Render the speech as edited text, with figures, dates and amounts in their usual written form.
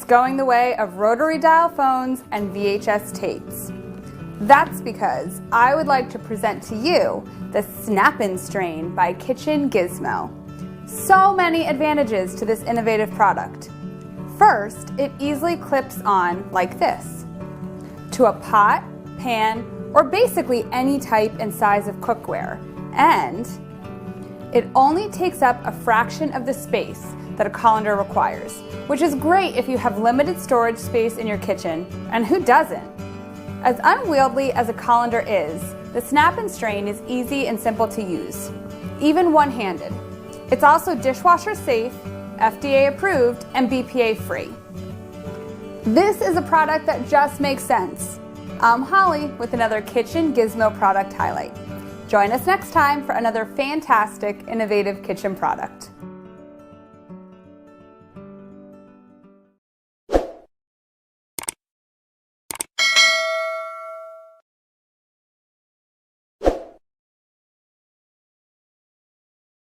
going the way of rotary dial phones and VHS tapes. That's because I would like to present to you the Snap-In Strain by Kitchen Gizmo. So many advantages to this innovative product. First, it easily clips on like this to a pot, pan, or basically any type and size of cookware, and it only takes up a fraction of the space that a colander requires, which is great if you have limited storage space in your kitchen, and who doesn't? As unwieldy as a colander is, the Snap-In Strain is easy and simple to use, even one-handed. It's also dishwasher safe, FDA approved, and BPA free. This is a product that just makes sense. I'm Holly with another Kitchen Gizmo product highlight. Join us next time for another fantastic, innovative kitchen product.